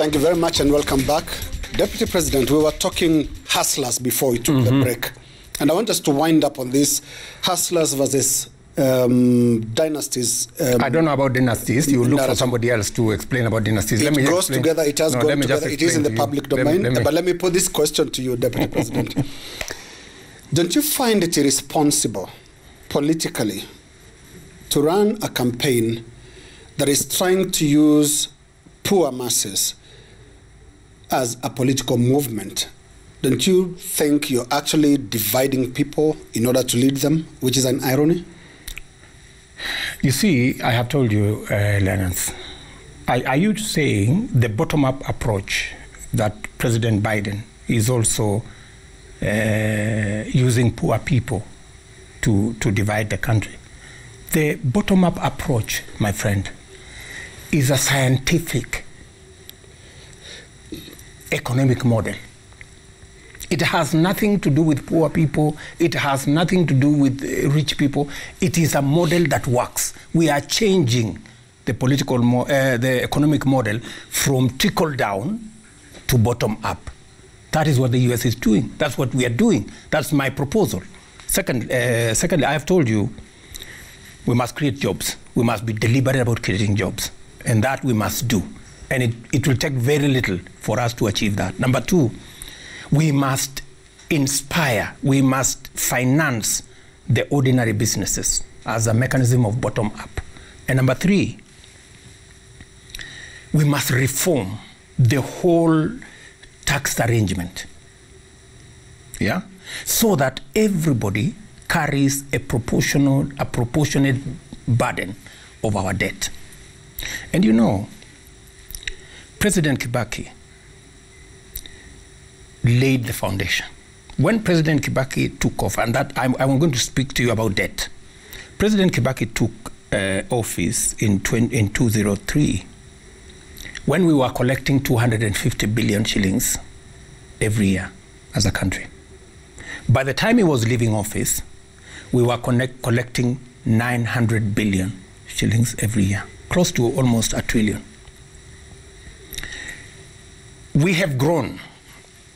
Thank you very much and welcome back. Deputy President, we were talking hustlers before we took the break. And I want us to wind up on this hustlers versus dynasties. I don't know about dynasties. You look for somebody else to explain about dynasties. It goes together. It has gone together. It is in the public domain. But let me put this question to you, Deputy President. Don't you find it irresponsible politically to run a campaign that is trying to use poor masses as a political movement? Don't you think you're actually dividing people in order to lead them, which is an irony? You see, I have told you, Lennox, are you saying the bottom-up approach that President Biden is also using poor people to divide the country? The bottom-up approach, my friend, is a scientific economic model. It has nothing to do with poor people. It has nothing to do with rich people. It is a model that works. We are changing the the economic model from trickle down to bottom up. That is what the US is doing. That's what we are doing. That's my proposal. Secondly, I have told you we must create jobs. We must be deliberate about creating jobs. And that we must do. And it will take very little for us to achieve that. Number two, we must inspire, we must finance the ordinary businesses as a mechanism of bottom up. And number three, we must reform the whole tax arrangement, yeah, so that everybody carries a proportionate burden of our debt. And you know, President Kibaki laid the foundation. When President Kibaki took off, and that I'm going to speak to you about debt. President Kibaki took office in 2003 when we were collecting 250 billion shillings every year as a country. By the time he was leaving office, we were collecting 900 billion shillings every year, close to almost $1 trillion. We have grown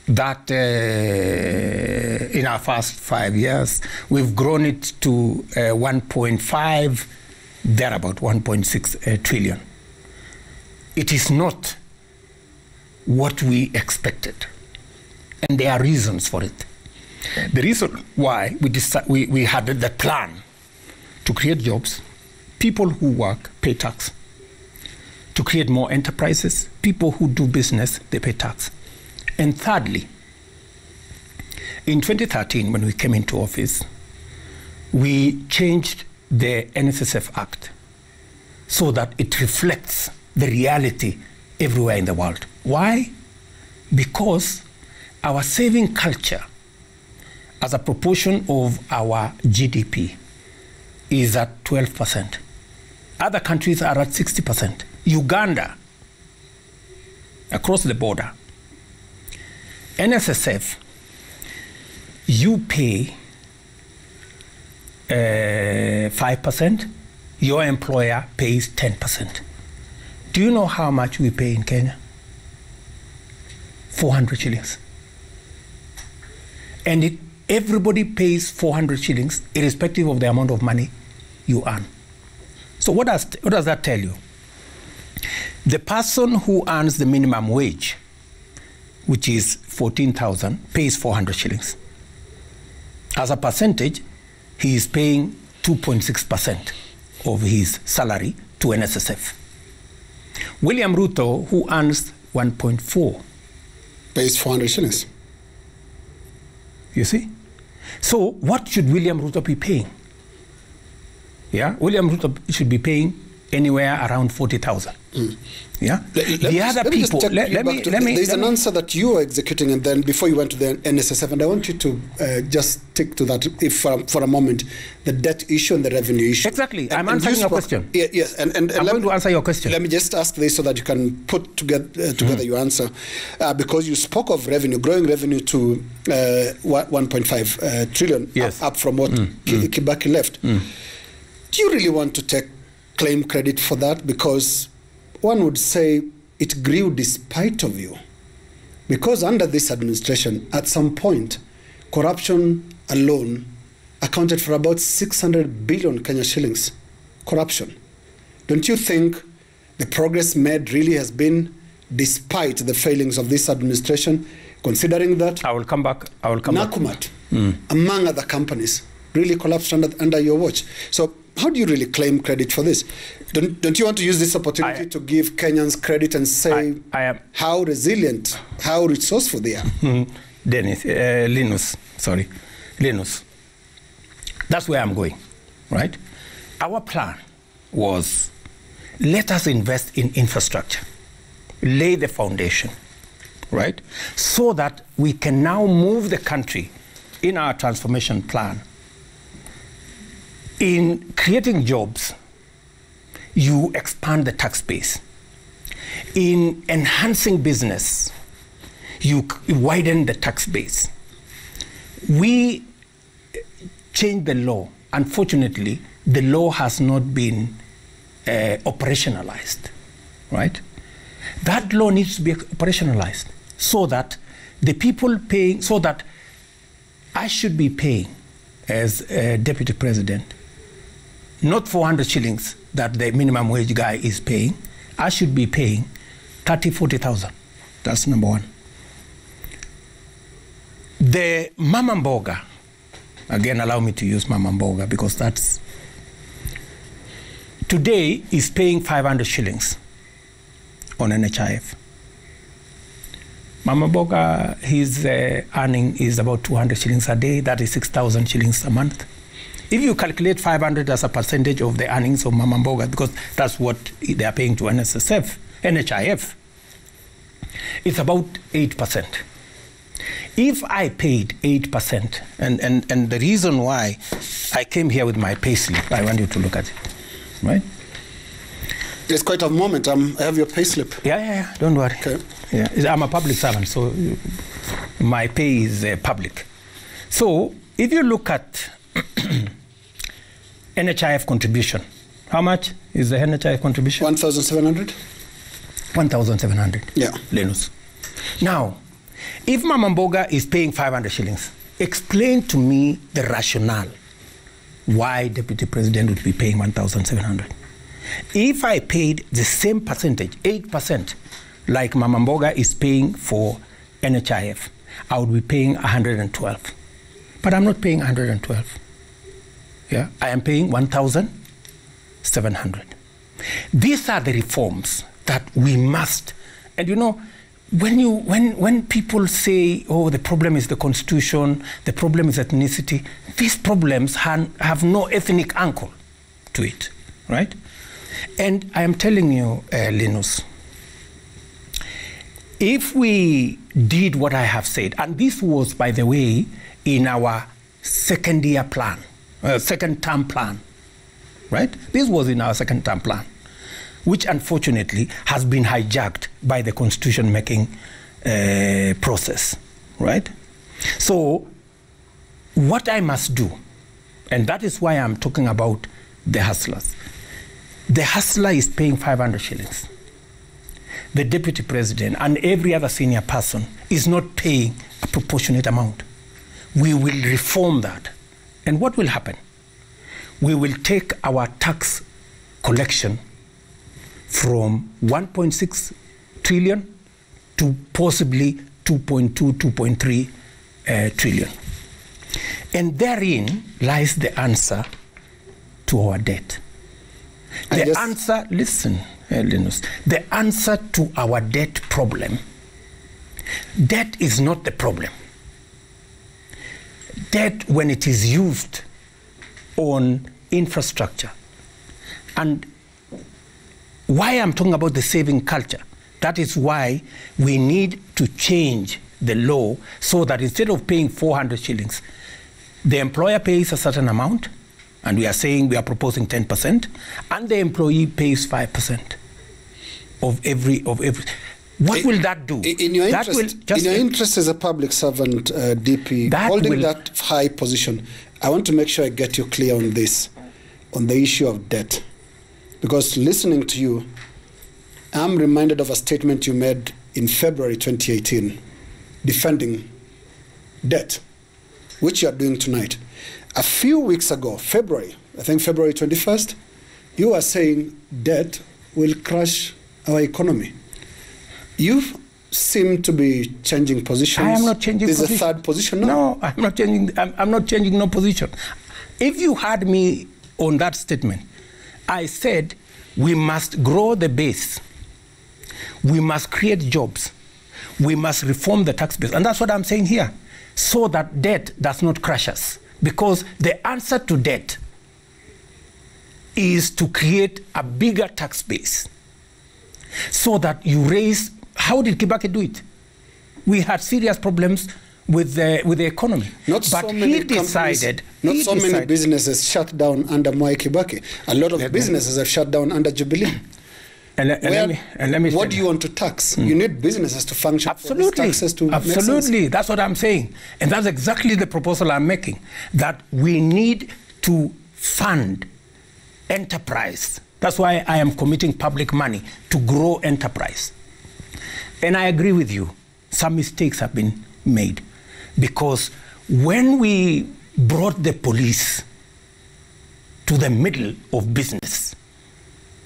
that in our first 5 years. We've grown it to 1.5, thereabout 1.6 trillion. It is not what we expected. And there are reasons for it. The reason why we had the plan to create jobs, people who work pay tax. To create more enterprises, people who do business, they pay tax. And thirdly, in 2013, when we came into office, we changed the NSSF Act so that it reflects the reality everywhere in the world. Why? Because our saving culture as a proportion of our GDP is at 12%. Other countries are at 60%. Uganda, across the border, NSSF, you pay 5%, your employer pays 10%. Do you know how much we pay in Kenya? 400 shillings. And everybody pays 400 shillings, irrespective of the amount of money you earn. So what does that tell you? The person who earns the minimum wage, which is 14,000, pays 400 shillings. As a percentage, he is paying 2.6% of his salary to NSSF. William Ruto, who earns 1.4, pays 400 shillings. You see? So what should William Ruto be paying? Yeah, William Ruto should be paying anywhere around 40,000. Yeah. There's an answer that you are executing, and then before you went to the NSSF, and I want you to just stick to that for a moment, the debt issue and the revenue issue. Exactly. I'm answering your question. Yes, and I'm going to answer your question. Let me just ask this so that you can put together your answer, because you spoke of revenue, growing revenue to 1.5 trillion, yes, up from what Kibaki left. Do you really want to claim credit for that? Because one would say it grew despite of you. Because under this administration, at some point, corruption alone accounted for about 600 billion Kenya shillings. Corruption. Don't you think the progress made really has been despite the failings of this administration, considering that I will come back. Nakumatt, among other companies, really collapsed under your watch. So how do you really claim credit for this? Don't you want to use this opportunity to give Kenyans credit and say how resilient, how resourceful they are? Linus. That's where I'm going, right? Our plan was, let us invest in infrastructure, lay the foundation, right? So that we can now move the country in our transformation plan. In creating jobs, you expand the tax base. In enhancing business, you widen the tax base. We changed the law. Unfortunately, the law has not been operationalized, right? That law needs to be operationalized so that the people paying, so that I should be paying as a deputy president, not 400 shillings that the minimum wage guy is paying. I should be paying 30,000, 40,000. That's number one. The Mama Mboga, again, allow me to use Mama Mboga because that's, today is paying 500 shillings on NHIF. Mama Mboga, his earning is about 200 shillings a day. That is 6,000 shillings a month. If you calculate 500 as a percentage of the earnings of Mama Mboga, because that's what they are paying to NHIF, it's about 8%. If I paid 8%, and the reason why I came here with my payslip, I want you to look at it, right? It's quite a moment. I have your payslip. Yeah, don't worry. Okay. Yeah, I'm a public servant, so my pay is public. So if you look at NHIF contribution, how much is the NHIF contribution? 1,700. 1,700. Yeah. Linus. Now, if Mama Mboga is paying 500 shillings, explain to me the rationale why Deputy President would be paying 1,700. If I paid the same percentage, 8%, like Mama Mboga is paying for NHIF, I would be paying 112. But I'm not paying 112. Yeah, I am paying 1,700. These are the reforms that we must. And you know, when people say, oh, the problem is the constitution, the problem is ethnicity, these problems have no ethnic angle to it, right? And I am telling you, Linus, if we did what I have said, and this was, by the way, in our second term plan, right? This was in our second term plan, which unfortunately has been hijacked by the constitution making process, right? So what I must do, and that is why I'm talking about the hustlers. The hustler is paying 500 shillings. The deputy president and every other senior person is not paying a proportionate amount. We will reform that. And what will happen? We will take our tax collection from 1.6 trillion to possibly 2.2, 2.3 trillion. And therein lies the answer to our debt. The answer, listen, Linus, the answer to our debt problem, debt is not the problem. Debt, when it is used on infrastructure, and why I'm talking about the saving culture, that is why we need to change the law so that instead of paying 400 shillings, the employer pays a certain amount, and we are saying we are proposing 10%, and the employee pays 5% of every. What will that do? In your interest as a public servant, DP, holding that high position, I want to make sure I get you clear on this, on the issue of debt. Because listening to you, I'm reminded of a statement you made in February 2018, defending debt, which you are doing tonight. A few weeks ago, February 21st, you are saying debt will crush our economy. You seem to be changing positions. I am not changing position. There's a third position now? No, I'm not changing. I'm not changing no position. If you had me on that statement, I said we must grow the base. We must create jobs. We must reform the tax base. And that's what I'm saying here, so that debt does not crush us. Because the answer to debt is to create a bigger tax base so that you raise. How did Kibaki do it? We had serious problems with the economy. Not so many businesses shut down under Mwai Kibaki. A lot of businesses have shut down under Jubilee. What do you want to tax? You need businesses to function. Absolutely. Absolutely. That's what I'm saying. And that's exactly the proposal I'm making, that we need to fund enterprise. That's why I am committing public money to grow enterprise. And I agree with you. Some mistakes have been made. Because when we brought the police to the middle of business,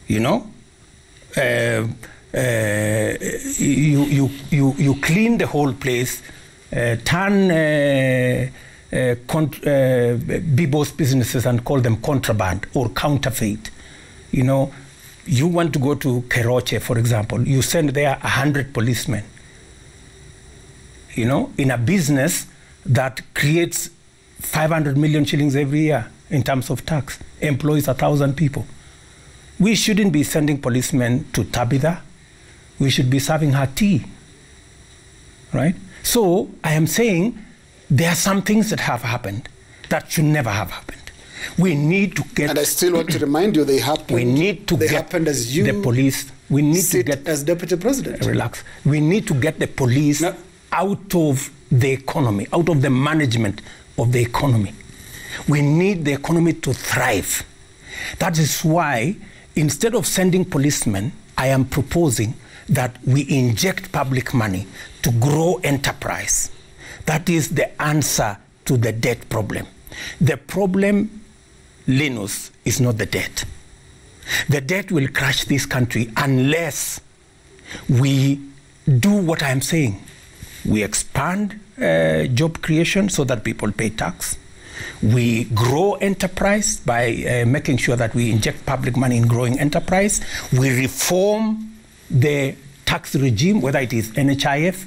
you know, you clean the whole place, turn Bibo's businesses and call them contraband or counterfeit. You know, you want to go to Keroche, for example, you send there 100 policemen. You know, in a business that creates 500 million shillings every year in terms of tax, employs 1,000 people. We shouldn't be sending policemen to Tabitha. We should be serving her tea, right? So I am saying there are some things that have happened that should never have happened. We need to get... And I still want to remind you, they happened. We need to happened as you... The police... We need to get... as Deputy President. Relax. We need to get the police out of the economy, out of the management of the economy. We need the economy to thrive. That is why, instead of sending policemen, I am proposing that we inject public money to grow enterprise. That is the answer to the debt problem. The problem, Linus, is not the debt. The debt will crush this country unless we do what I am saying. We expand job creation so that people pay tax. We grow enterprise by making sure that we inject public money in growing enterprise. We reform the tax regime, whether it is NHIF,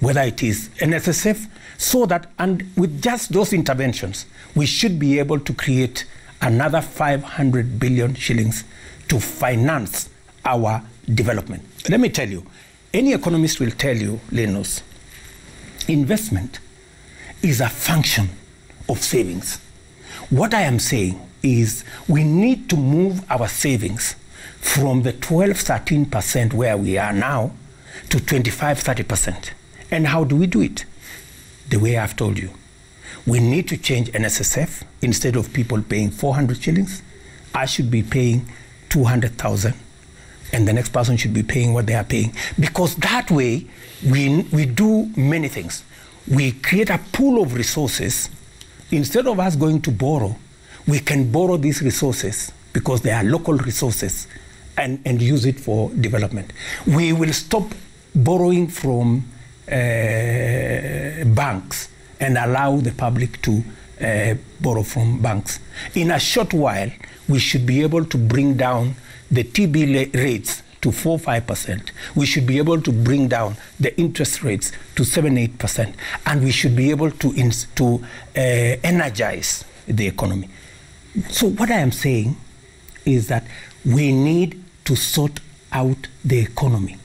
whether it is NSSF, so that, and with just those interventions, we should be able to create another 500 billion shillings to finance our development. Let me tell you, any economist will tell you, Linus, investment is a function of savings. What I am saying is we need to move our savings from the 12-13% where we are now to 25-30%. And how do we do it? The way I've told you. We need to change NSSF. Instead of people paying 400 shillings, I should be paying 200,000, and the next person should be paying what they are paying. Because that way, we do many things. We create a pool of resources. Instead of us going to borrow, we can borrow these resources because they are local resources and use it for development. We will stop borrowing from banks and allow the public to borrow from banks. In a short while, we should be able to bring down the TB rates to 4-5%. We should be able to bring down the interest rates to 7-8%. And we should be able to energize the economy. So what I am saying is that we need to sort out the economy.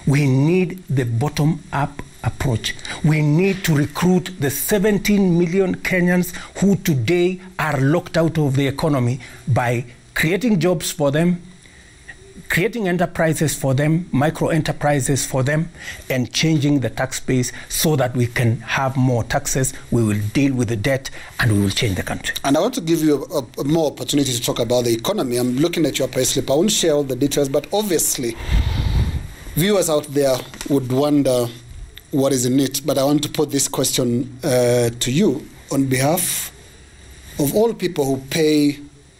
We need the bottom-up approach. We need to recruit the 17 million Kenyans who today are locked out of the economy by creating jobs for them, creating enterprises for them, micro enterprises for them, and changing the tax base so that we can have more taxes, we will deal with the debt, and we will change the country. And I want to give you a more opportunity to talk about the economy. I'm looking at your payslip. I won't share all the details, but obviously Viewers out there would wonder what is in it, but I want to put this question to you on behalf of all people who pay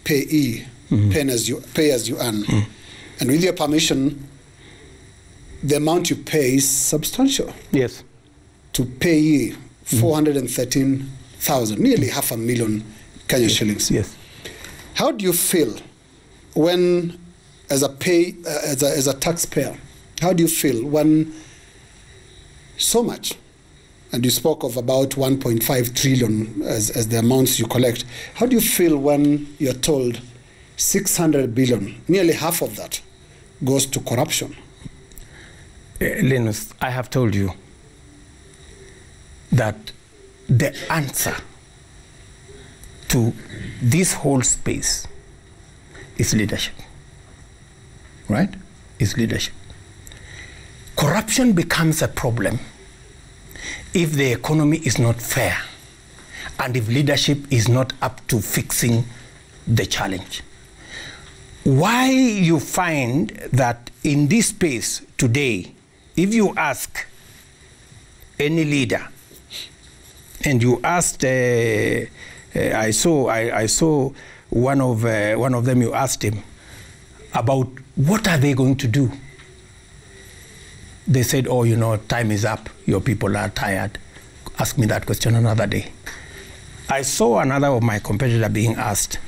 as you earn. And with your permission, the amount you pay is substantial. Yes. To pay 413,000, nearly 500,000 Kenya shillings. Yes. How do you feel when, as a taxpayer, how do you feel when so much, and you spoke of about 1.5 trillion as the amounts you collect, how do you feel when you're told 600 billion, nearly half of that, goes to corruption? Linus, I have told you that the answer to this whole space is leadership, right? Is leadership. Corruption becomes a problem if the economy is not fair and if leadership is not up to fixing the challenge. Why you find that in this space today, if you ask any leader, and you asked, I saw one of them. You asked him about what are they going to do. They said, "Oh, you know, time is up. Your people are tired. Ask me that question another day." I saw another of my competitor being asked,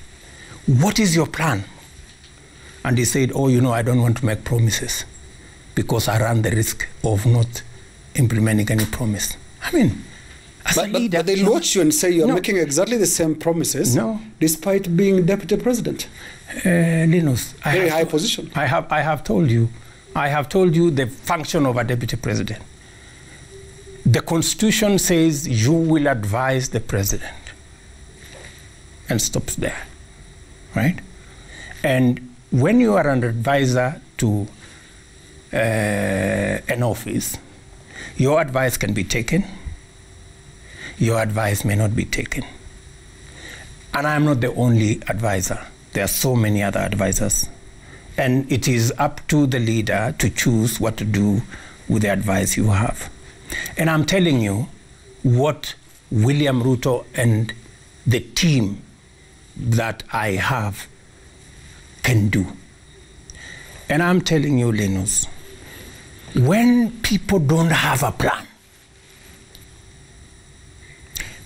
"What is your plan?" And he said, "Oh, you know, I don't want to make promises because I run the risk of not implementing any promise." I mean, but they watch you and say you're making exactly the same promises, despite being deputy president. Linus, very high position. I have told you the function of a deputy president. The Constitution says you will advise the president, and stops there, right? And when you are an advisor to an office, your advice can be taken, your advice may not be taken. And I'm not the only advisor. There are so many other advisors. And it is up to the leader to choose what to do with the advice you have. And I'm telling you what William Ruto and the team that I have can do. And I'm telling you, Linus, when people don't have a plan,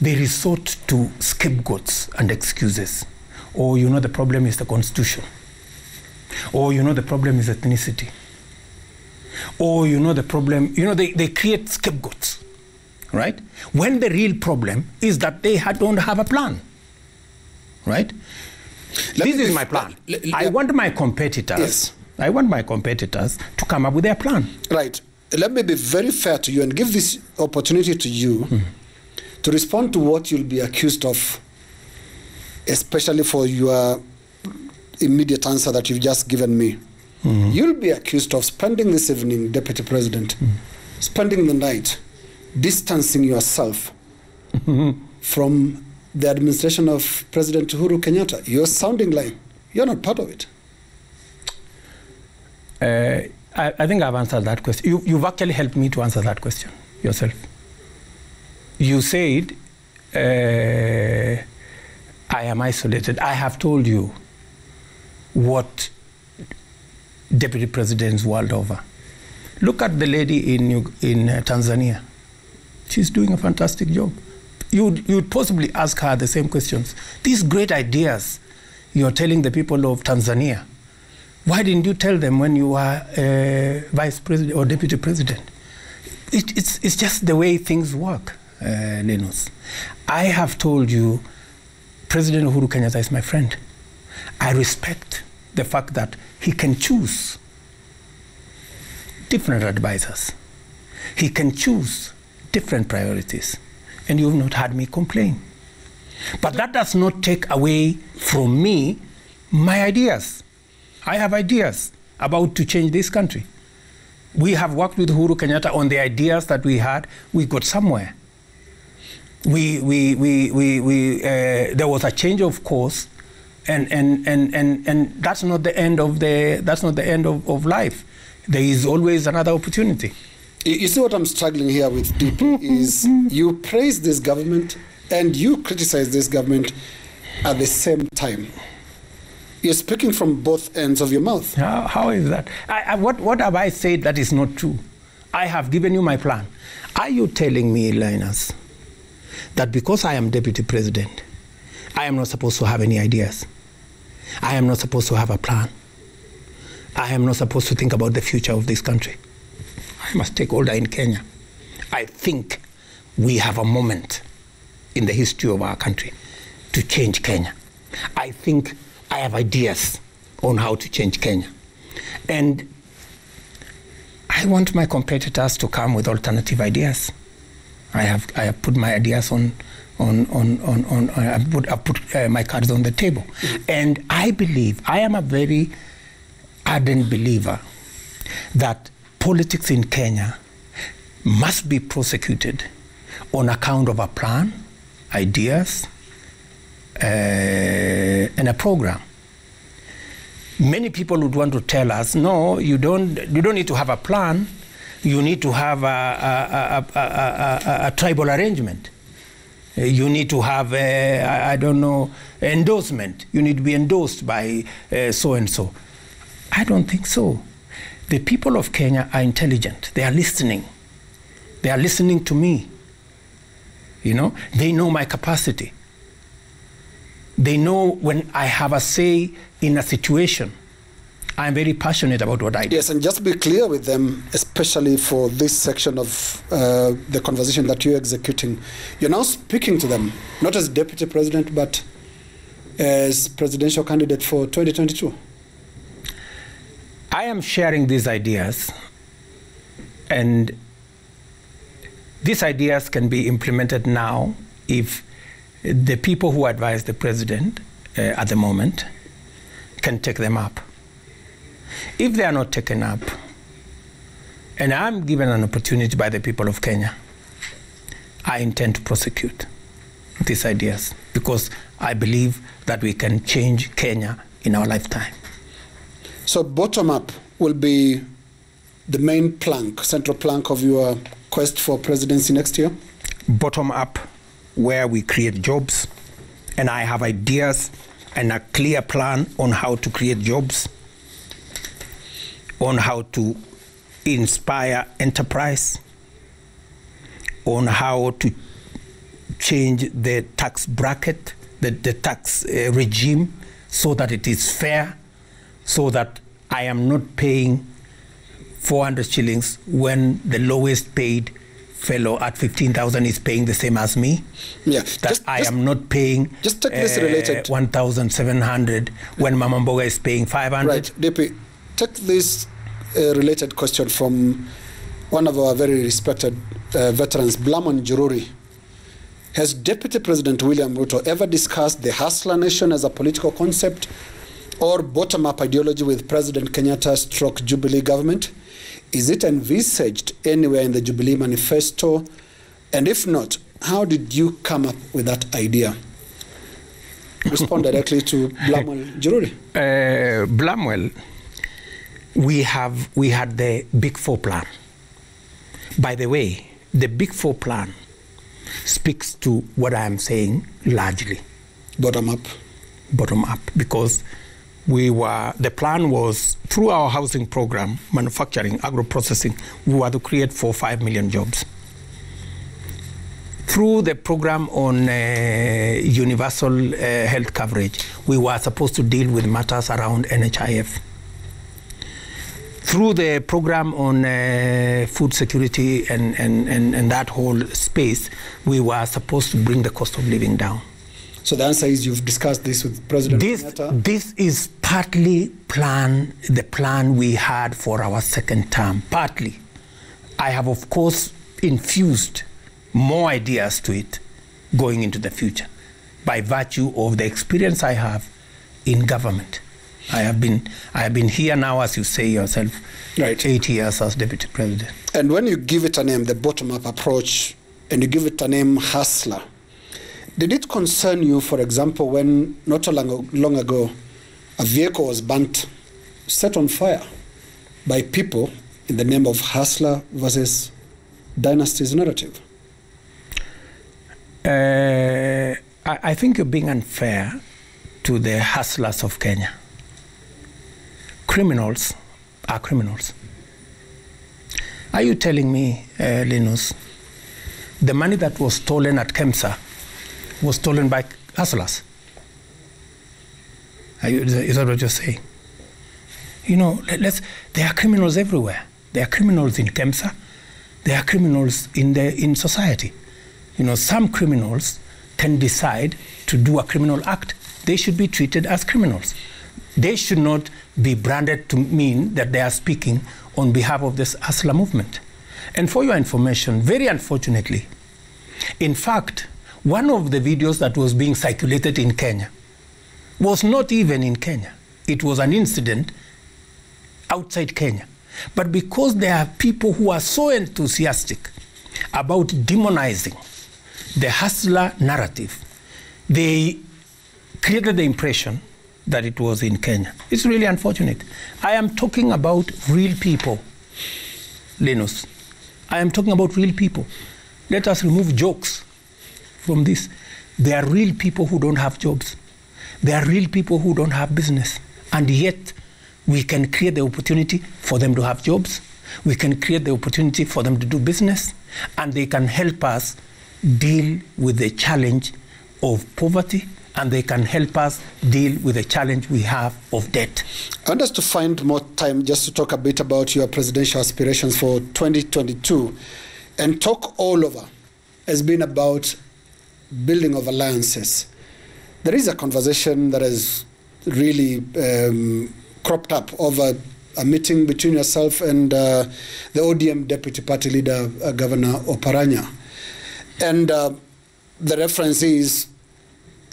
they resort to scapegoats and excuses. Oh, you know, the problem is the Constitution. Oh, you know, the problem is ethnicity. Oh, you know, the problem, you know, they create scapegoats, right? When the real problem is that they don't have a plan, right? This is my plan. I want my competitors, I want my competitors to come up with their plan. Right. Let me be very fair to you and give this opportunity to you to respond to what you'll be accused of, especially for your immediate answer that you've just given me. You'll be accused of spending this evening, Deputy President, spending the night, distancing yourself from the administration of President Uhuru Kenyatta. You're sounding like you're not part of it. I think I've answered that question. You've actually helped me to answer that question yourself. You said, I am isolated. I have told you what deputy presidents world over. Look at the lady in Tanzania. She's doing a fantastic job. You'd possibly ask her the same questions. These great ideas you're telling the people of Tanzania, why didn't you tell them when you were vice president or deputy president? It's just the way things work, Linus. I have told you President Uhuru Kenyatta is my friend. I respect the fact that he can choose different advisors. He can choose different priorities. And you've not had me complain. But that does not take away from me my ideas. I have ideas about to change this country. We have worked with Uhuru Kenyatta on the ideas that we had. We got somewhere. There was a change of course, and that's not the end of life. there is always another opportunity. You see what I'm struggling here with, DP, is you praise this government and you criticize this government at the same time. You're speaking from both ends of your mouth. How is that? What have I said that is not true? I have given you my plan. Are you telling me, Linus, that because I am deputy president, I am not supposed to have any ideas? I am not supposed to have a plan? I am not supposed to think about the future of this country? I must take order in Kenya. I think we have a moment in the history of our country to change Kenya. I think I have ideas on how to change Kenya. And I want my competitors to come with alternative ideas. I have put my ideas I put my cards on the table. And I believe, I am a very ardent believer that politics in Kenya must be prosecuted on account of a plan, ideas, and a program. Many people would want to tell us, no, you don't need to have a plan. You need to have a tribal arrangement. You need to have, endorsement. You need to be endorsed by so-and-so. I don't think so. The people of Kenya are intelligent. They are listening. They are listening to me. You know, they know my capacity. They know when I have a say in a situation. I'm very passionate about what I do. Yes, and just be clear with them, especially for this section of the conversation that you're executing. You're now speaking to them, not as deputy president, but as presidential candidate for 2022. I am sharing these ideas, and these ideas can be implemented now if the people who advise the president at the moment can take them up. If they are not taken up, and I'm given an opportunity by the people of Kenya, I intend to prosecute these ideas because I believe that we can change Kenya in our lifetime. So bottom-up will be the main plank, central plank of your quest for presidency next year? Bottom-up, where we create jobs, and I have ideas and a clear plan on how to create jobs, on how to inspire enterprise, on how to change the tax bracket, the tax regime, so that it is fair, so that I am not paying 400 shillings when the lowest paid fellow at 15,000 is paying the same as me. Yeah, that I am not paying 1,700 when Mama Mboga is paying 500. Right, DP, take this related question from one of our very respected veterans, Blamon Njururi. Has Deputy President William Ruto ever discussed the hustler nation as a political concept or bottom-up ideology with President Kenyatta's Jubilee government? Is it envisaged anywhere in the Jubilee manifesto? And if not, how did you come up with that idea? Respond directly to Blamwell Njururi. Blamwell, we had the Big Four plan. By the way, the Big Four plan speaks to what I am saying largely. Bottom up. Bottom up, because the plan was through our housing program, manufacturing, agro-processing, we were to create 4 or 5 million jobs. Through the program on universal health coverage, we were supposed to deal with matters around NHIF. Through the program on food security and that whole space, we were supposed to bring the cost of living down. So the answer is you've discussed this with President Kenyatta? This is partly the plan we had for our second term, partly. I have, of course, infused more ideas to it going into the future by virtue of the experience I have in government. I have been here now, as you say yourself, right, 8 years as deputy president. And when you give it a name, the bottom-up approach, and you give it a name, hustler, did it concern you, for example, when not long ago, a vehicle was burnt, set on fire by people in the name of hustler versus dynasties narrative? I think you're being unfair to the hustlers of Kenya. Criminals are criminals. Are you telling me, Linus, the money that was stolen at KEMSA was stolen by hustlers? Is that what you're saying? You know, there are criminals everywhere. There are criminals in KEMSA. There are criminals in society. You know, some criminals can decide to do a criminal act. They should be treated as criminals. They should not be branded to mean that they are speaking on behalf of this hustler movement. And for your information, very unfortunately, in fact, one of the videos that was being circulated in Kenya was not even in Kenya. It was an incident outside Kenya. But because there are people who are so enthusiastic about demonizing the hustler narrative, they created the impression that it was in Kenya. It's really unfortunate. I am talking about real people, Linus. I am talking about real people. Let us remove jokes from this. There are real people who don't have jobs. There are real people who don't have business. And yet, we can create the opportunity for them to have jobs. We can create the opportunity for them to do business. And they can help us deal with the challenge of poverty, and they can help us deal with the challenge we have of debt. I want us to find more time just to talk a bit about your presidential aspirations for 2022. And Talk All Over has been about building of alliances. There is a conversation that has really cropped up over a meeting between yourself and the ODM Deputy Party Leader, Governor Oparanya. And the reference is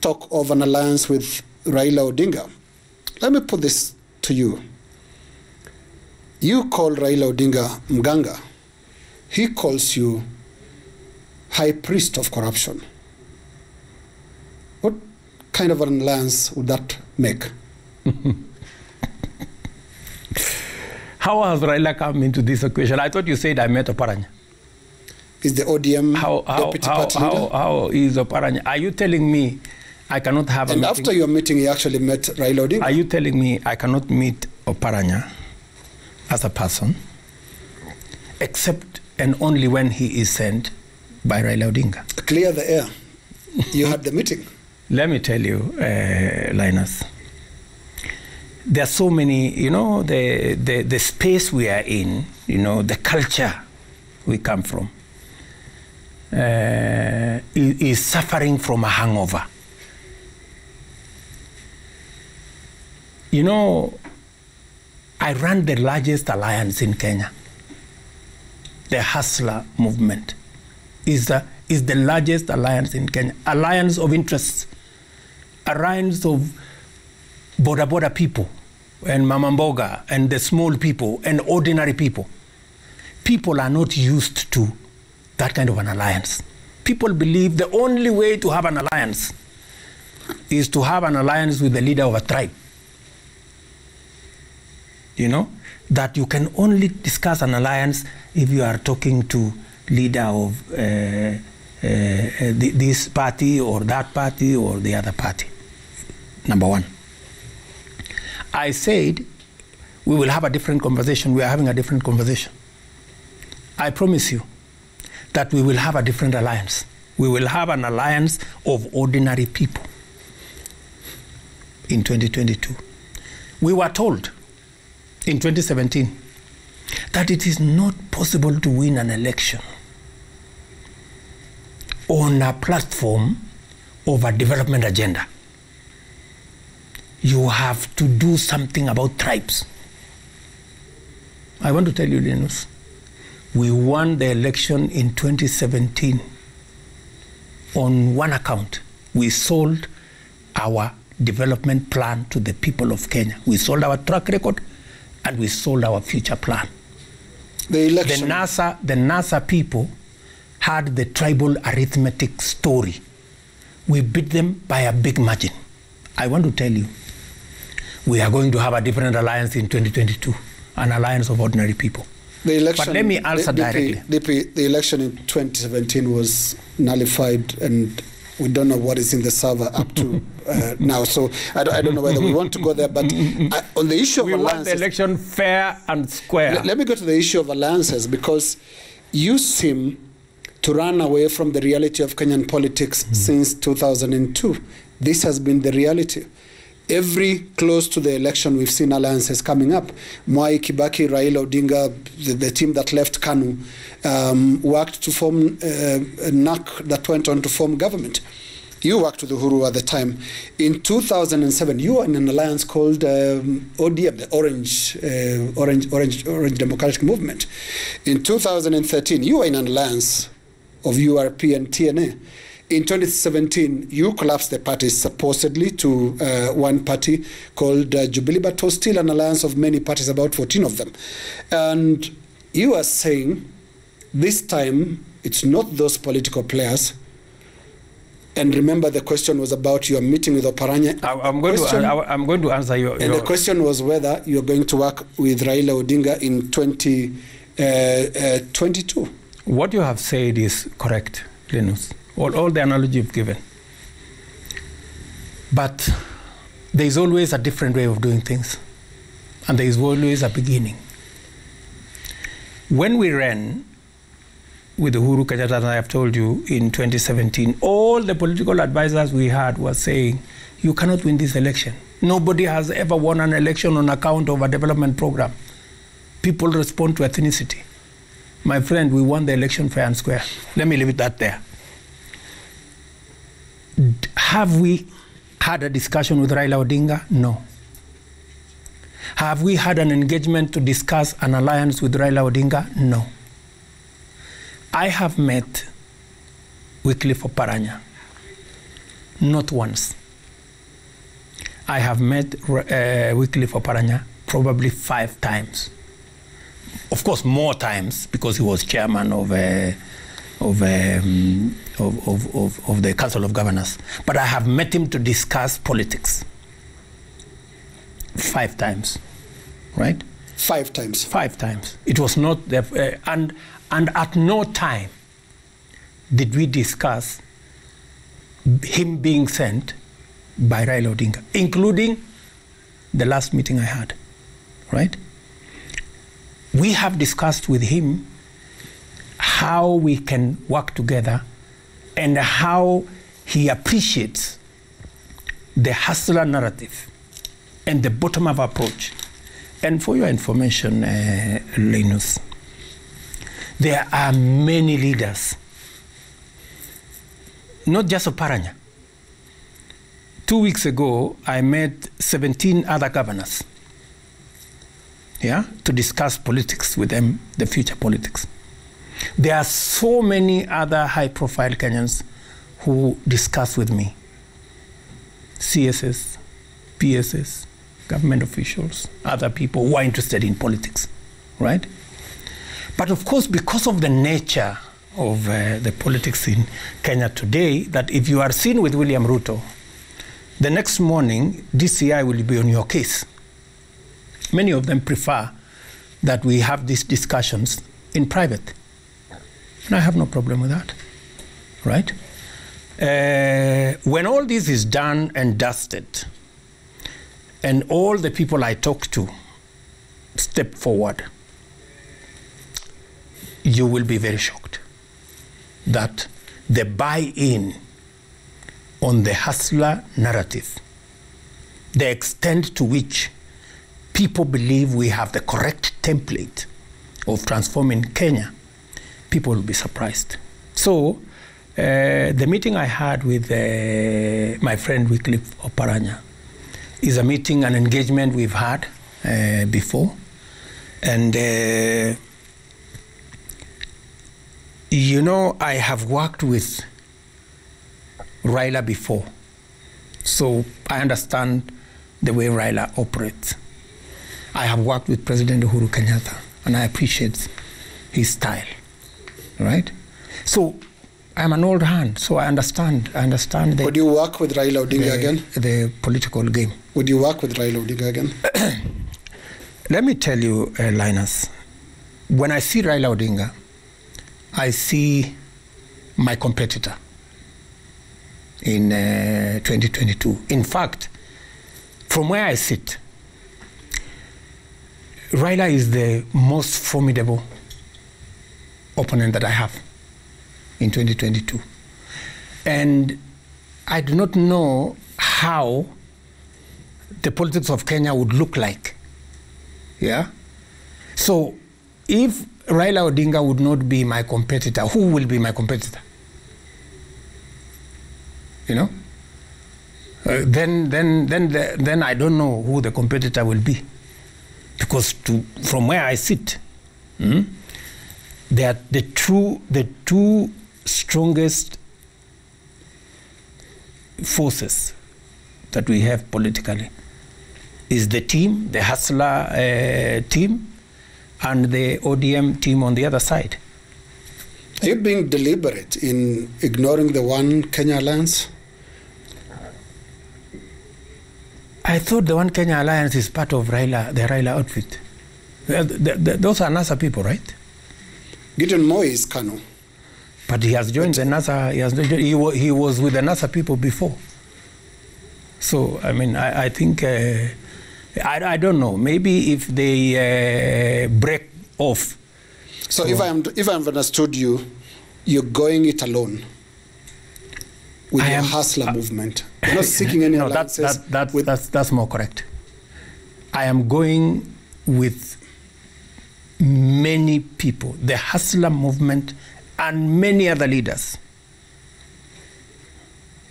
talk of an alliance with Raila Odinga. Let me put this to you. You call Raila Odinga Mganga. He calls you high priest of corruption. What kind of an alliance would that make? How has Raila come into this equation? I thought you said I met Oparanya. Is the ODM Deputy Party Leader? How is Oparanya? Are you telling me I cannot have a meeting? And after your meeting, you actually met Raila Odinga? Are you telling me I cannot meet Oparanya as a person, except and only when he is sent by Raila Odinga? Clear the air. You had the meeting. Let me tell you, Linus, there are so many, you know, the space we are in, you know, the culture we come from, is suffering from a hangover. You know, I run the largest alliance in Kenya. The Hustler movement is the largest alliance in Kenya. Alliance of interests, alliance of border people and Mama Mboga and the small people and ordinary people. People are not used to that kind of an alliance. People believe the only way to have an alliance is to have an alliance with the leader of a tribe. You know, that you can only discuss an alliance if you are talking to leader of this party or that party or the other party. Number one. I said we will have a different conversation. We are having a different conversation. I promise you that we will have a different alliance. We will have an alliance of ordinary people in 2022. We were told in 2017 that it is not possible to win an election on a platform of a development agenda. You have to do something about tribes. I want to tell you, Linus, we won the election in 2017 on one account. We sold our development plan to the people of Kenya. We sold our track record and we sold our future plan. The election. The NASA people had the tribal arithmetic story. We beat them by a big margin. I want to tell you, we are going to have a different alliance in 2022. an alliance of ordinary people. The election, but let me answer directly. The election in 2017 was nullified, and we don't know what is in the server up to now. So I don't know whether we want to go there. But on the issue of alliances, we want the election fair and square. Let me go to the issue of alliances, because you seem to run away from the reality of Kenyan politics since 2002. This has been the reality. Every close to the election, we've seen alliances coming up. Mwai Kibaki, Raila Odinga, the team that left KANU, worked to form NARC that went on to form government. You worked with Uhuru at the time. In 2007, you were in an alliance called ODM, the Orange Democratic Movement. In 2013, you were in an alliance of URP and TNA. In 2017, you collapsed the parties supposedly to one party called Jubilee, but was still an alliance of many parties, about 14 of them. And you are saying this time it's not those political players. And remember, the question was about your meeting with Oparanya. I'm going to answer your... And the question was whether you're going to work with Raila Odinga in 2022. What you have said is correct, Linus. All the analogy you've given. But there is always a different way of doing things. And there is always a beginning. When we ran with Uhuru Kenyatta, as I have told you, in 2017, all the political advisors we had were saying, you cannot win this election. Nobody has ever won an election on account of a development program. People respond to ethnicity. My friend, we won the election fair and square. Let me leave it that there. Have we had a discussion with Raila Odinga? No. Have we had an engagement to discuss an alliance with Raila Odinga? No. I have met Wycliffe Oparanya. Not once. I have met Wycliffe Oparanya probably 5 times. Of course, more times, because he was chairman of the Council of Governors. But I have met him to discuss politics 5 times, right? 5 times. 5 times. It was not and at no time did we discuss him being sent by Raila Odinga, including the last meeting I had, right? We have discussed with him how we can work together and how he appreciates the hustler narrative and the bottom-up approach. And for your information, Linus, there are many leaders, not just Oparanya. 2 weeks ago, I met 17 other governors, to discuss politics with them, the future politics. There are so many other high-profile Kenyans who discuss with me. CSS, PSS, government officials, other people who are interested in politics, right? But of course, because of the nature of the politics in Kenya today, that if you are seen with William Ruto, the next morning, DCI will be on your case. Many of them prefer that we have these discussions in private. And I have no problem with that, right? When all this is done and dusted, and all the people I talk to step forward, you will be very shocked that the buy-in on the hustler narrative, the extent to which people believe we have the correct template of transforming Kenya, people will be surprised. So the meeting I had with my friend Wycliffe Oparanya is a meeting, an engagement we've had before. And, I have worked with Raila before. So I understand the way Raila operates. I have worked with President Uhuru Kenyatta, and I appreciate his style, right? So I'm an old hand, so I understand. Would you work with Raila Odinga again? The political game. Would you work with Raila Odinga again? Let me tell you, Linus, when I see Raila Odinga, I see my competitor in 2022. In fact, from where I sit, Raila is the most formidable opponent that I have in 2022. And I do not know how the politics of Kenya would look like. Yeah? So if Raila Odinga would not be my competitor, who will be my competitor? You know? Then I don't know who the competitor will be. Because from where I sit, they are the two strongest forces that we have politically is the team, the Hustler team, and the ODM team on the other side. Are you being deliberate in ignoring the One Kenya Alliance? I thought the One Kenya Alliance is part of the Raila outfit. Those are NASA people, right? Gideon Moi is Kanu. But he has joined the NASA. He was with the NASA people before. So, I mean, I think, I don't know. Maybe if they break off. So if I've understood you, you're going it alone with your Hustler movement. You're not seeking any alliances. That's more correct. I am going with many people, the Hustler movement, and many other leaders.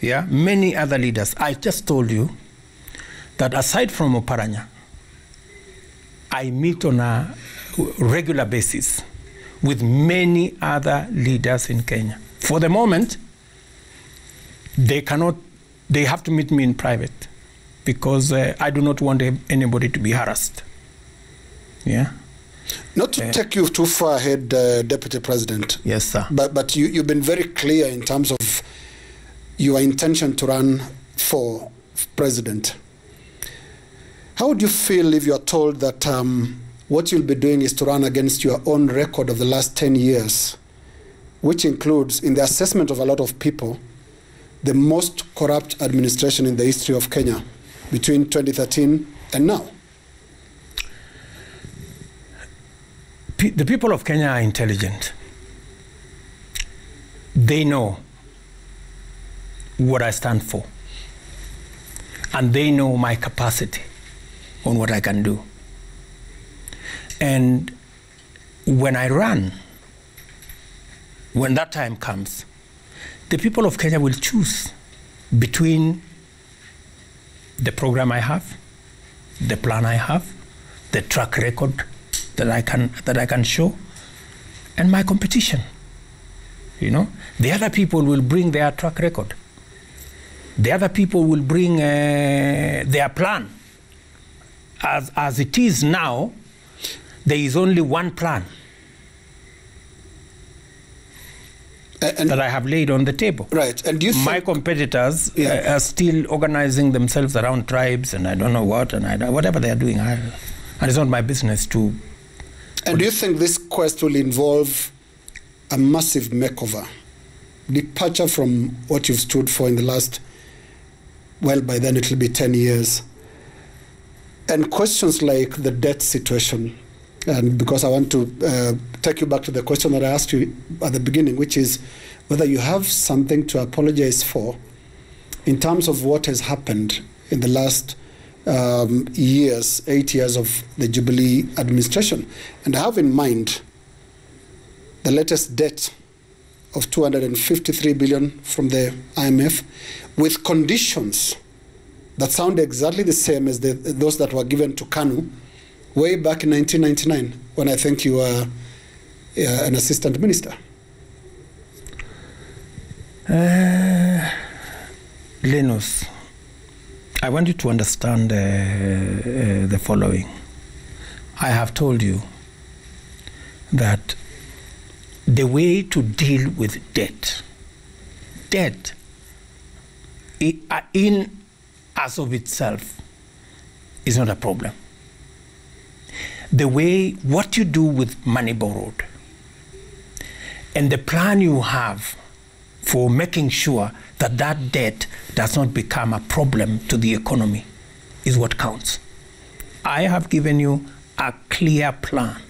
Yeah, many other leaders. I just told you that aside from Oparanya, I meet on a regular basis with many other leaders in Kenya. For the moment, they have to meet me in private because I do not want anybody to be harassed. Yeah. Not to take you too far ahead, Deputy President. Yes, sir. But you've been very clear in terms of your intention to run for president. How would you feel if you are told that what you'll be doing is to run against your own record of the last 10 years, which includes, in the assessment of a lot of people, the most corrupt administration in the history of Kenya between 2013 and now? The people of Kenya are intelligent. They know what I stand for. And they know my capacity on what I can do. And when I run, when that time comes, the people of Kenya will choose between the program I have, the plan I have, the track record that I can show, and my competition. You know, the other people will bring their track record. The other people will bring their plan. As it is now, there is only one plan that I have laid on the table. Right. And do you my competitors are still organizing themselves around tribes and I don't know what, and whatever they are doing. And it's not my business to... And do you think this quest will involve a massive makeover, departure from what you've stood for in the last, well, by then it'll be 10 years, and questions like the debt situation? And because I want to take you back to the question that I asked you at the beginning, which is whether you have something to apologize for in terms of what has happened in the last 8 years of the Jubilee administration. And I have in mind the latest debt of 253 billion from the IMF, with conditions that sound exactly the same as those that were given to KANU way back in 1999, when I think you were an assistant minister. Linus, I want you to understand the following. I have told you that the way to deal with debt in as of itself is not a problem. what you do with money borrowed and the plan you have for making sure that that debt does not become a problem to the economy is what counts. I have given you a clear plan.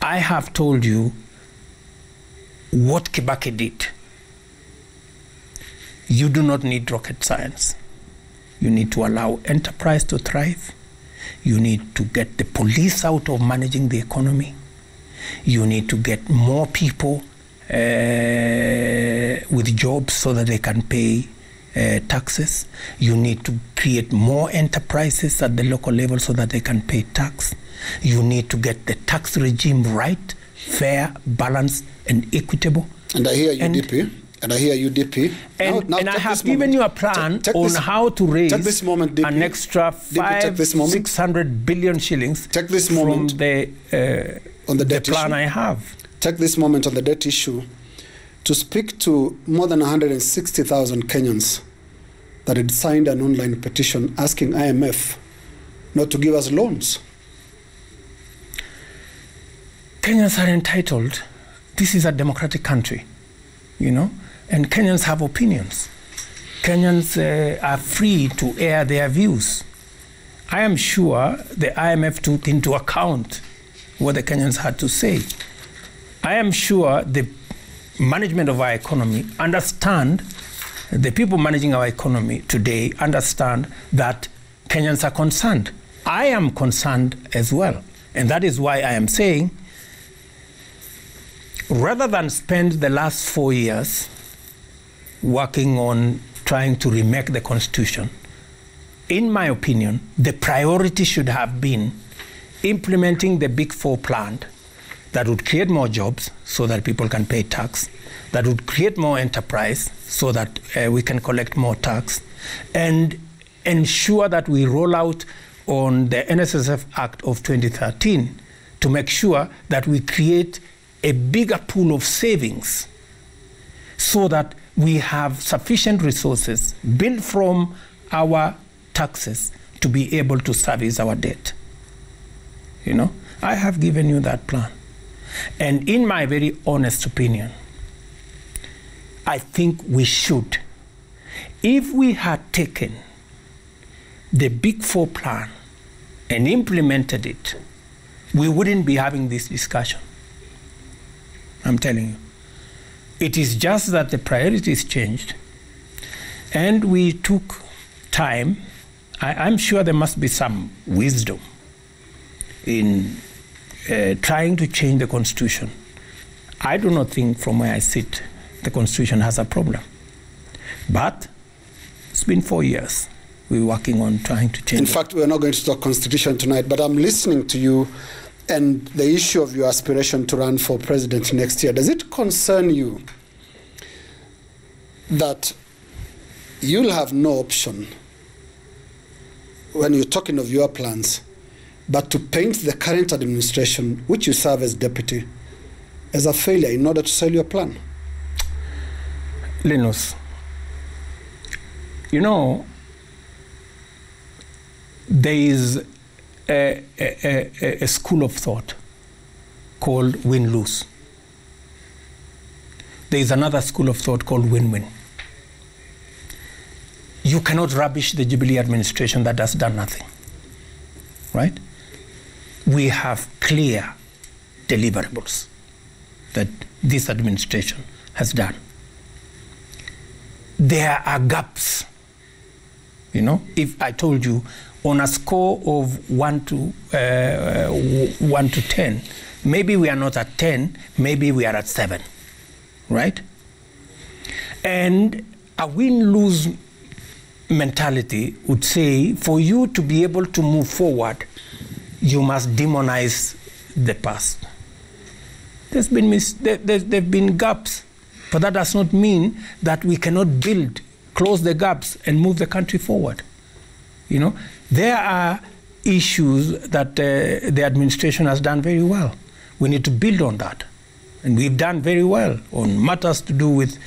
I have told you what Kibaki did. You do not need rocket science. You need to allow enterprise to thrive. You need to get the police out of managing the economy. You need to get more people with jobs so that they can pay taxes. You need to create more enterprises at the local level so that they can pay tax. You need to get the tax regime right, fair, balanced, and equitable. And I hear you, DP. And I hear you, DP. And I have given you a plan on how to raise an extra 600 billion shillings from the plan I have. Take this moment on the debt issue to speak to more than 160,000 Kenyans that had signed an online petition asking IMF not to give us loans. Kenyans are entitled. This is a democratic country, you know, and Kenyans have opinions. Kenyans are free to air their views. I am sure the IMF took into account what the Kenyans had to say. I am sure the management of our economy understand, the people managing our economy today understand that Kenyans are concerned. I am concerned as well. And that is why I am saying, rather than spend the last 4 years working on trying to remake the Constitution, in my opinion, the priority should have been implementing the Big Four plan that would create more jobs so that people can pay tax, that would create more enterprise so that we can collect more tax, and ensure that we roll out on the NSSF Act of 2013 to make sure that we create a bigger pool of savings so that we have sufficient resources built from our taxes to be able to service our debt. You know, I have given you that plan. And in my very honest opinion, I think we should. If we had taken the Big Four plan and implemented it, we wouldn't be having this discussion. I'm telling you. It is just that the priorities changed and we took time. I'm sure there must be some wisdom in trying to change the Constitution. I do not think from where I sit the Constitution has a problem. But it's been 4 years. We're working on trying to change it. In fact, we're not going to talk Constitution tonight, but I'm listening to you and the issue of your aspiration to run for president next year. Does it concern you that you'll have no option when you're talking of your plans but to paint the current administration, which you serve as deputy, as a failure in order to sell your plan? Linus, you know, there is a school of thought called win-lose. There is another school of thought called win-win. You cannot rubbish the Jubilee administration that has done nothing, right? We have clear deliverables that this administration has done. There are gaps. You know, if I told you on a score of 1 to 10, maybe we are not at 10, maybe we are at 7, right? And a win-lose mentality would say, for you to be able to move forward, you must demonize the past. There's been gaps, but that does not mean that we cannot close the gaps and move the country forward. You know, there are issues that the administration has done very well. We need to build on that. And we've done very well on matters to do with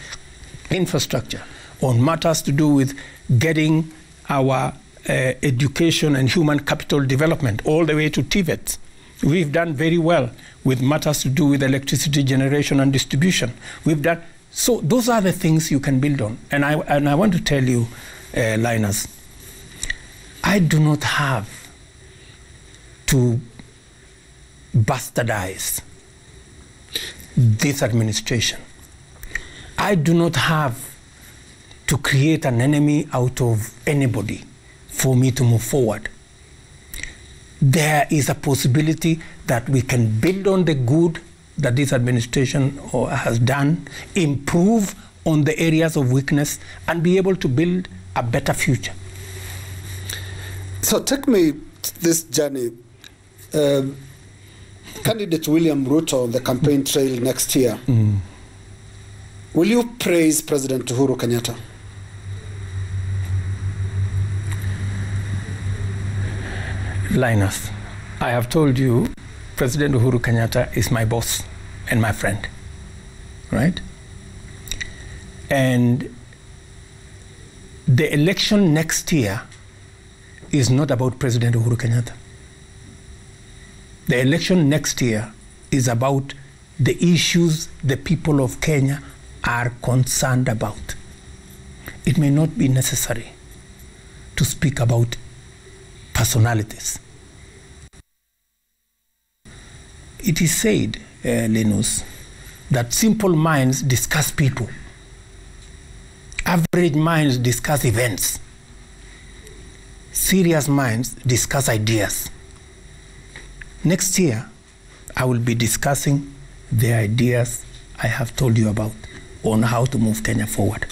infrastructure, on matters to do with getting our education and human capital development, all the way to TVET. We've done very well with matters to do with electricity generation and distribution. So those are the things you can build on. And I want to tell you, Linus, I do not have to bastardize this administration. I do not have to create an enemy out of anybody for me to move forward. There is a possibility that we can build on the good that this administration has done, improve on the areas of weakness, and be able to build a better future. So take me this journey. Candidate William Ruto on the campaign trail next year. Will you praise President Uhuru Kenyatta? Linus, I have told you, President Uhuru Kenyatta is my boss and my friend, right? And the election next year is not about President Uhuru Kenyatta. The election next year is about the issues the people of Kenya are concerned about. It may not be necessary to speak about personalities. It is said, Linus, that simple minds discuss people. Average minds discuss events. Serious minds discuss ideas. Next year, I will be discussing the ideas I have told you about on how to move Kenya forward.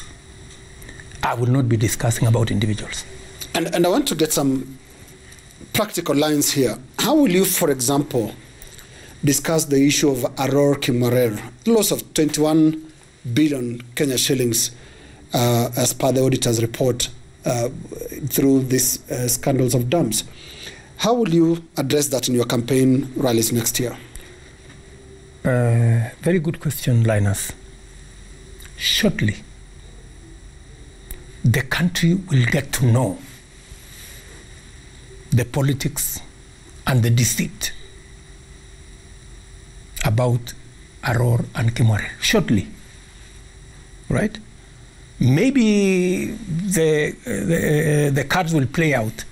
I will not be discussing about individuals. And I want to get some practical lines here. How will you, for example, discuss the issue of Aror Kimorer, loss of 21 billion Kenya shillings as per the auditor's report through these scandals of dams? How will you address that in your campaign rallies next year? Very good question, Linus. Shortly, the country will get to know the politics and the deceit about Aror and Kimorer. Shortly, right? Maybe the cards will play out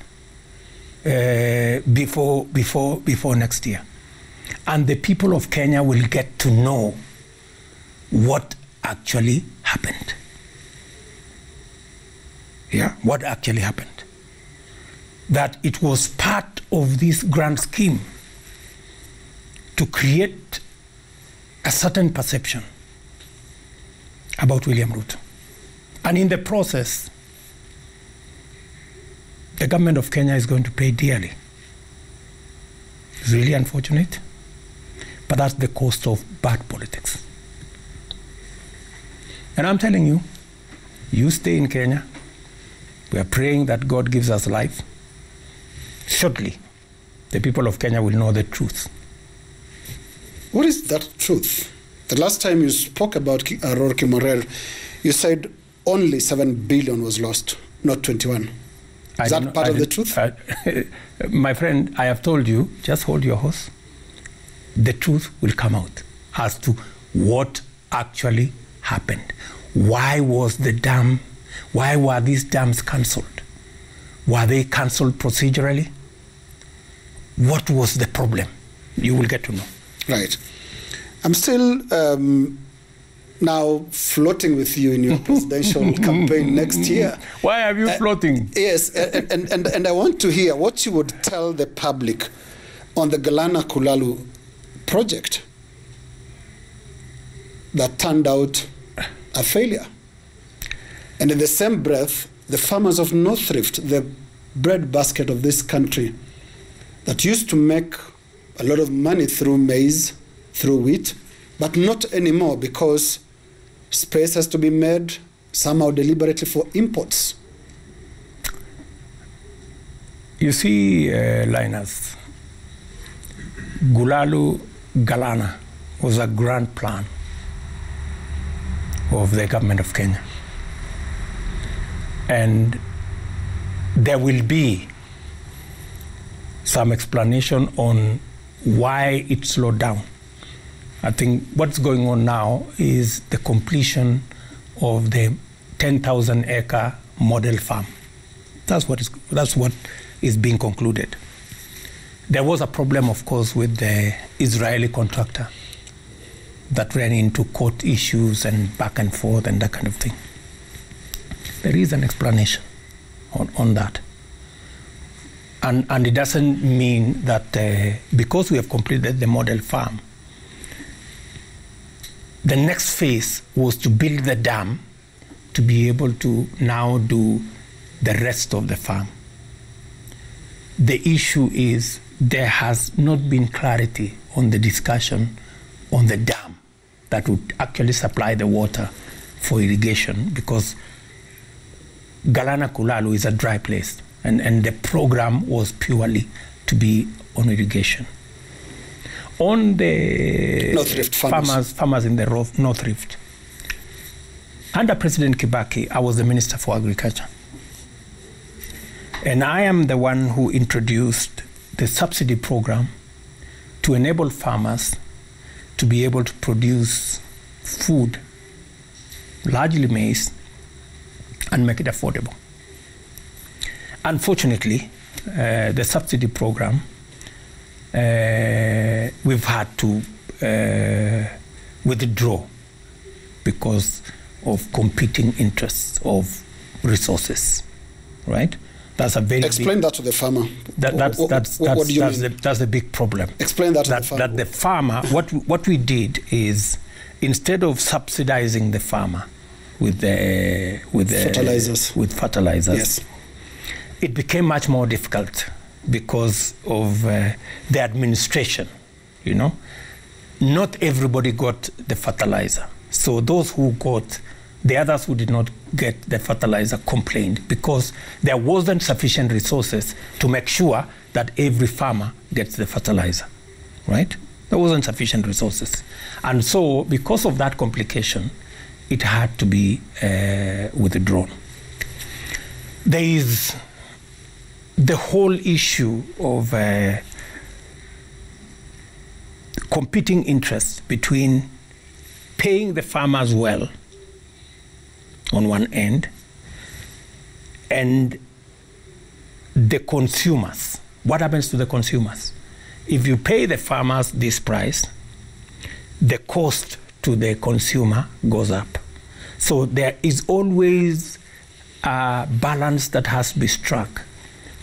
before next year, and the people of Kenya will get to know what actually happened. Yeah, what actually happened. That it was part of this grand scheme to create a certain perception about William Ruto. And in the process, the government of Kenya is going to pay dearly. It's really unfortunate, but that's the cost of bad politics. And I'm telling you, you stay in Kenya. We are praying that God gives us life. Shortly, the people of Kenya will know the truth. What is that truth? The last time you spoke about Aror Kimorer, you said only 7 billion was lost, not 21. Is that part of the truth? My friend, I have told you, just hold your horse. The truth will come out as to what actually happened. Why was the dam, why were these dams cancelled? Were they cancelled procedurally? What was the problem? You will get to know. Right. I'm still now floating with you in your presidential campaign next year. Why are you floating? Yes, and I want to hear what you would tell the public on the Galana Kulalu project that turned out a failure. And in the same breath, the farmers of North Rift, the breadbasket of this country, that used to make a lot of money through maize, through wheat, but not anymore because space has to be made somehow deliberately for imports. You see, Linus, Gulalu Galana was a grand plan of the government of Kenya. And there will be some explanation on why it slowed down. I think what's going on now is the completion of the 10,000-acre model farm. That's what is being concluded. There was a problem, of course, with the Israeli contractor that ran into court issues and back and forth and that kind of thing. There is an explanation on that. And it doesn't mean that because we have completed the model farm, the next phase was to build the dam to be able to now do the rest of the farm. The issue is there has not been clarity on the discussion on the dam that would actually supply the water for irrigation, because Galana Kulalu is a dry place, and the program was purely to be on irrigation. On the North Rift farmers in the North Rift, under President Kibaki, I was the Minister for Agriculture. And I am the one who introduced the subsidy program to enable farmers to be able to produce food, largely maize, and make it affordable. Unfortunately, the subsidy program, we've had to withdraw because of competing interests of resources, right? That's a very Explain that to the farmer. That's the big problem. Explain that to the farmer. That the farmer, what we did is, instead of subsidizing the farmer with fertilizers, yes, it became much more difficult because of the administration. You know, not everybody got the fertilizer. So those who got, the others who did not get the fertilizer complained because there wasn't sufficient resources to make sure that every farmer gets the fertilizer, right? There wasn't sufficient resources. And so because of that complication, it had to be withdrawn. There is the whole issue of competing interests between paying the farmers well on one end and the consumers. What happens to the consumers? If you pay the farmers this price, the cost to the consumer goes up. So there is always a balance that has to be struck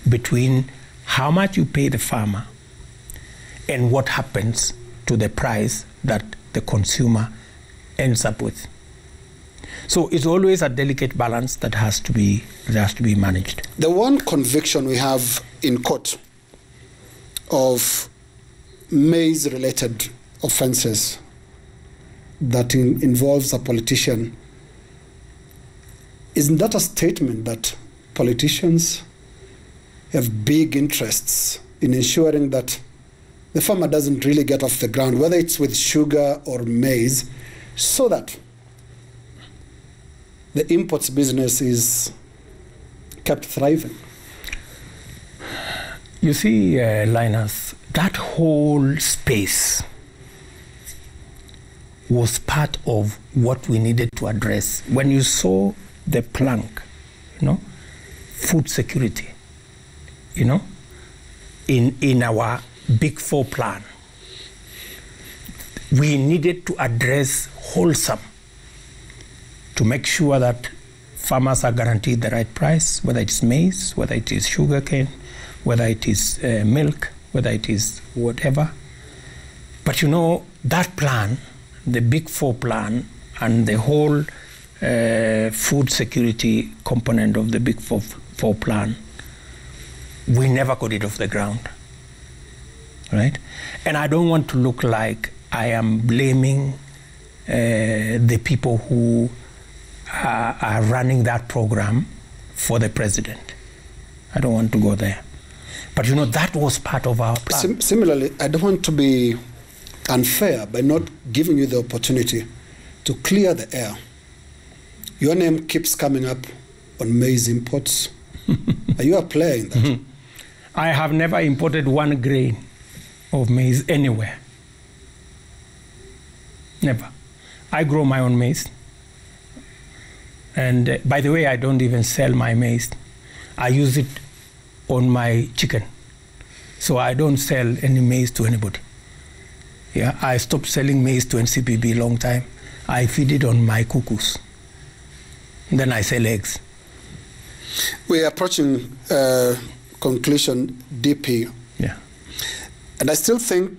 between how much you pay the farmer and what happens to the price that the consumer ends up with. So it's always a delicate balance that has to be managed. The one conviction we have in court of maize-related offenses that involves a politician, isn't that a statement that politicians have big interests in ensuring that the farmer doesn't really get off the ground, whether it's with sugar or maize, so that the imports business is kept thriving? You see, Linus, that whole space was part of what we needed to address. When you saw the plank, food security, in our Big Four plan, we needed to address wholesome to make sure that farmers are guaranteed the right price, whether it's maize, whether it is sugarcane, whether it is milk, whether it is whatever. But that plan, the Big Four plan, and the whole food security component of the Big Four plan, we never got it off the ground, right? And I don't want to look like I am blaming the people who are running that program for the president. I don't want to go there. But that was part of our plan. Similarly, I don't want to be unfair by not giving you the opportunity to clear the air. Your name keeps coming up on maize imports, Are you a player in that? I have never imported 1 grain of maize anywhere. Never. I grow my own maize. And by the way, I don't even sell my maize. I use it on my chicken. So I don't sell any maize to anybody. Yeah, I stopped selling maize to NCPB long time. I feed it on my cuckoos. Then I sell eggs. We're approaching conclusion, DP. Yeah. And I still think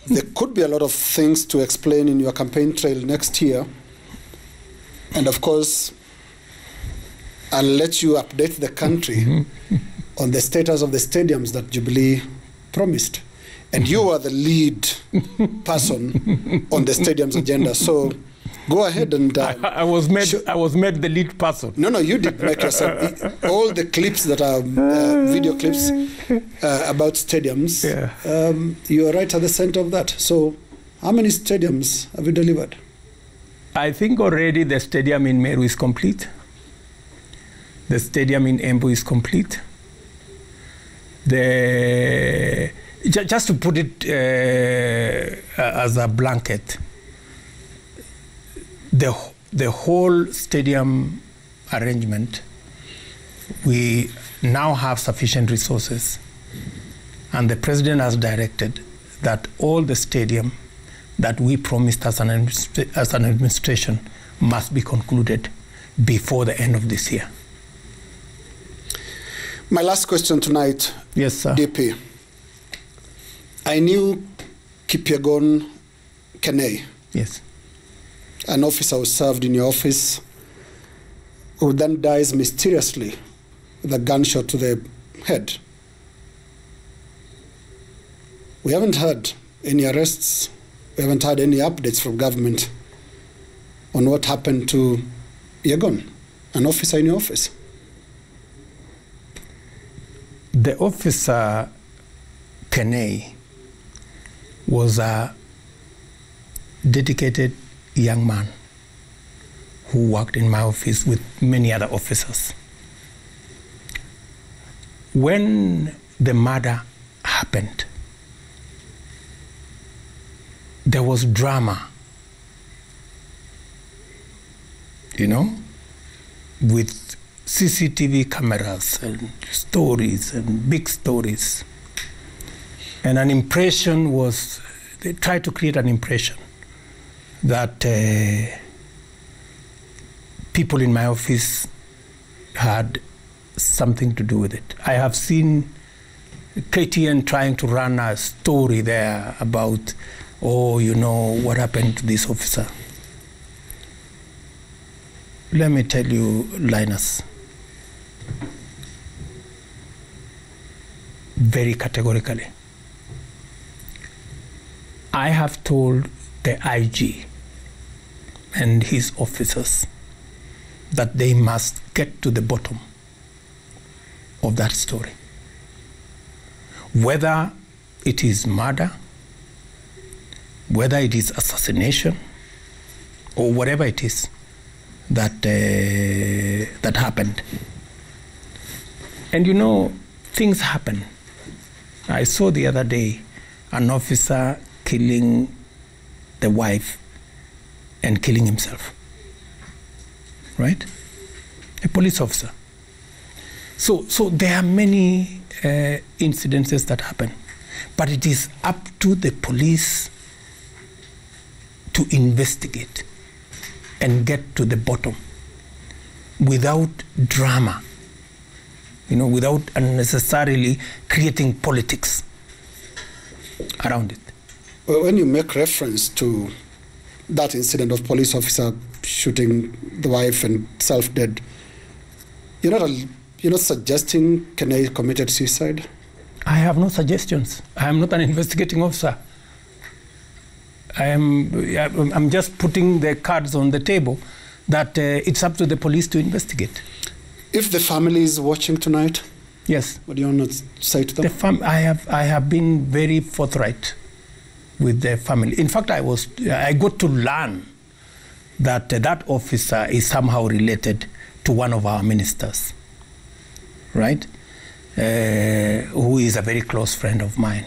there could be a lot of things to explain in your campaign trail next year. And of course, I'll let you update the country on the status of the stadiums that Jubilee promised. And you are the lead person on the stadium's agenda. So go ahead and... I was made the lead person. No, you did make yourself. All the clips that are video clips about stadiums, you are right at the center of that. So how many stadiums have you delivered? I think already the stadium in Meru is complete. The stadium in Embu is complete. Just to put it as a blanket, the whole stadium arrangement, we now have sufficient resources, and the president has directed that all the stadium that we promised as an administration must be concluded before the end of this year. My last question tonight, yes, sir. DP. I knew Kipyegon Kenei. Yes. An officer who served in your office, who then dies mysteriously with a gunshot to the head. We haven't heard any arrests. We haven't had any updates from government on what happened to Yegon, an officer in your office. The officer, Kenei, was a dedicated young man who worked in my office with many other officers. When the murder happened, there was drama, with CCTV cameras and stories and big stories. And an impression was, they tried to create an impression that people in my office had something to do with it. I have seen KTN trying to run a story there about, what happened to this officer. Let me tell you, Linus, very categorically, I have told the IG and his officers that they must get to the bottom of that story. Whether it is murder, whether it is assassination, or whatever it is that happened. And things happen. I saw the other day an officer killing the wife and killing himself, right? A police officer. So there are many incidences that happen, but it is up to the police to investigate and get to the bottom without drama, without unnecessarily creating politics around it. Well, when you make reference to that incident of police officer shooting the wife and self-dead, you're not suggesting Kenei committed suicide? I have no suggestions. I am not an investigating officer. I'm just putting the cards on the table that it's up to the police to investigate. If the family is watching tonight, yes, what do you want to say to them? I have been very forthright with the family. In fact, I got to learn that that officer is somehow related to one of our ministers, right? who is a very close friend of mine.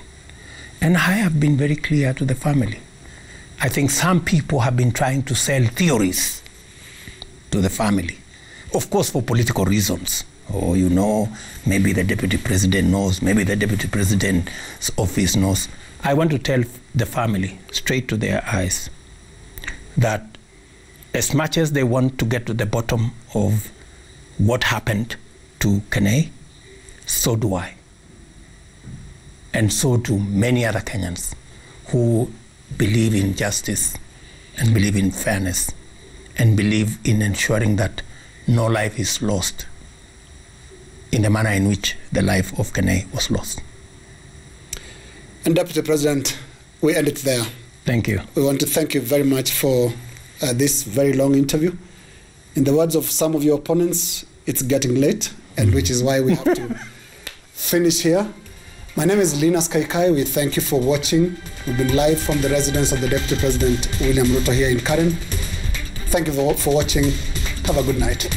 And I have been very clear to the family. I think some people have been trying to sell theories to the family, of course for political reasons. Or, you know, maybe the deputy president knows, maybe the deputy president's office knows. I want to tell the family straight to their eyes that as much as they want to get to the bottom of what happened to Kenei, so do I. And so do many other Kenyans who believe in justice and believe in fairness and believe in ensuring that no life is lost in the manner in which the life of Kenei was lost. And Deputy President, we end it there. Thank you. We want to thank you very much for this very long interview. In the words of some of your opponents, it's getting late, and which is why we have to finish here. My name is Linus Kaikai. We thank you for watching. We've been live from the residence of the Deputy President, William Ruto, here in Karen. Thank you for watching. Have a good night.